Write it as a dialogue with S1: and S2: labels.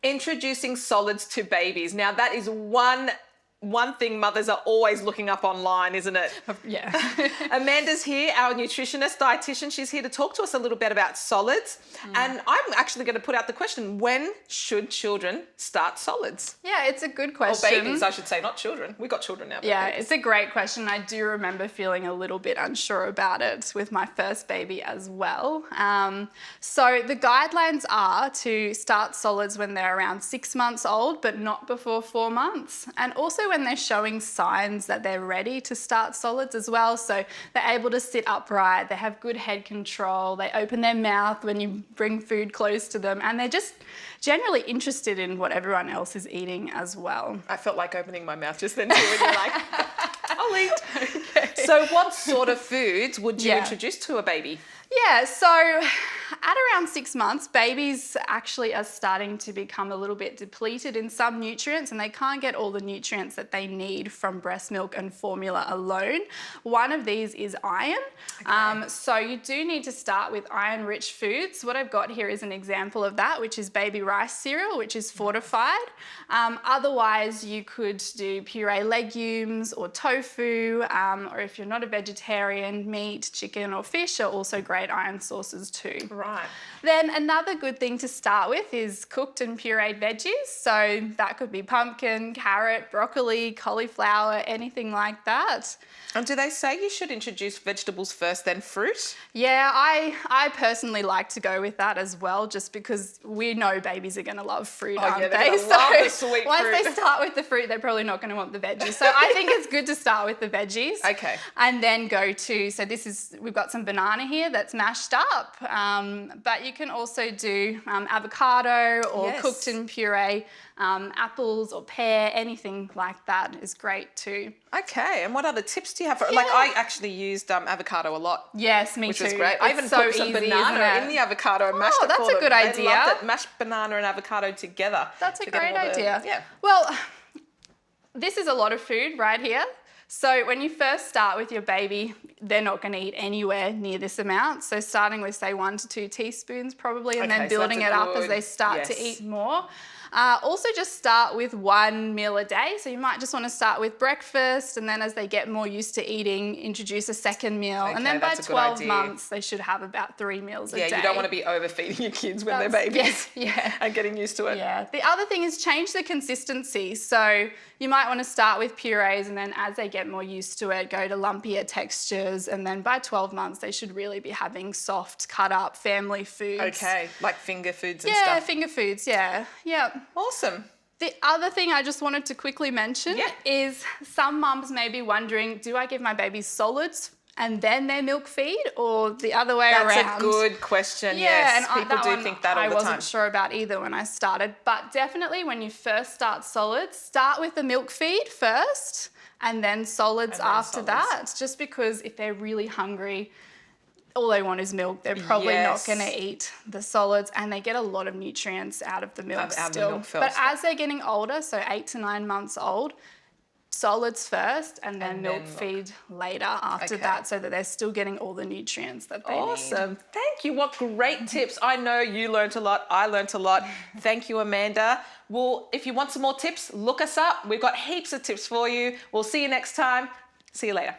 S1: Introducing solids to babies. Now, that is one thing mothers are always looking up online, isn't it?
S2: Yeah.
S1: Amanda's here, our nutritionist, dietitian. She's here to talk to us a little bit about solids. And I'm actually going to put out the question, when should children start solids?
S2: Yeah, it's a good question.
S1: Or babies, I should say, not children. We've got children now.
S2: Yeah, it's a great question. I do remember feeling a little bit unsure about it with my first baby as well. So the guidelines are to start solids when they're around 6 months old, but not before 4 months. And also when they're showing signs that they're ready to start solids as well. So they're able to sit upright, they have good head control, they open their mouth when you bring food close to them, and they're just generally interested in what everyone else is eating as well.
S1: I felt like opening my mouth just then too, when you're like, I'll eat. Okay. So what sort of foods would you introduce to a baby?
S2: Yeah, so at around 6 months, babies actually are starting to become a little bit depleted in some nutrients, and they can't get all the nutrients that they need from breast milk and formula alone. One of these is iron. Okay. So you do need to start with iron-rich foods. What I've got here is an example of that, which is baby rice cereal, which is fortified. Otherwise, you could do puree legumes or tofu, or if you're not a vegetarian, meat, chicken or fish are also great iron sources too.
S1: Right.
S2: Then another good thing to start with is cooked and pureed veggies. So that could be pumpkin, carrot, broccoli, cauliflower, anything like that.
S1: And do they say you should introduce vegetables first, then fruit?
S2: Yeah, I personally like to go with that as well, just because we know babies are going to love fruit, aren't they?
S1: Love the sweet
S2: once
S1: fruit.
S2: they start with the fruit, they're probably not going to want the veggies. So I think it's good to start with the veggies.
S1: Okay.
S2: And then go to, so we've got some banana here that's mashed up, but you can also do avocado or cooked in puree, apples or pear, anything like that is great too.
S1: Okay, and what other tips do you have? Like, I actually used avocado a lot.
S2: Yes, me too.
S1: Which was great. I even
S2: so
S1: put some
S2: easy,
S1: banana in the avocado and mashed it
S2: that's
S1: for them.
S2: a good idea.
S1: They loved it. Mashed banana and avocado together.
S2: That's a great idea.
S1: Yeah.
S2: Well, this is a lot of food right here. So when you first start with your baby, they're not going to eat anywhere near this amount. So starting with, say, 1 to 2 teaspoons probably, and then building it up as they start to eat more. Also just start with 1 meal a day. So you might just want to start with breakfast, and then as they get more used to eating, introduce a second meal. Okay, and then by 12 months, they should have about 3 meals a day.
S1: Yeah, you don't want to be overfeeding your kids when they're babies and getting used to it.
S2: Yeah. The other thing is change the consistency. So you might want to start with purees, and then as they get more used to it, go to lumpier textures. And then by 12 months, they should really be having soft, cut up family foods.
S1: Okay, like finger foods and stuff.
S2: Yeah, finger foods, yeah.
S1: Awesome.
S2: The other thing I just wanted to quickly mention is some mums may be wondering, do I give my baby solids and then their milk feed, or the other way around?
S1: That's a good question, yes.
S2: And
S1: people do think that all the time.
S2: I wasn't sure about either when I started, but definitely when you first start solids, start with the milk feed first and then solids after that, just because if they're really hungry, all they want is milk. They're probably not going to eat the solids, and they get a lot of nutrients out of the milk still. But as they're getting older, so 8 to 9 months old, solids first and then milk feed later after that, so that they're still getting all the nutrients that they need.
S1: Awesome. Thank you. What great tips. I know you learnt a lot. I learnt a lot. Thank you, Amanda. Well, if you want some more tips, look us up. We've got heaps of tips for you. We'll see you next time. See you later.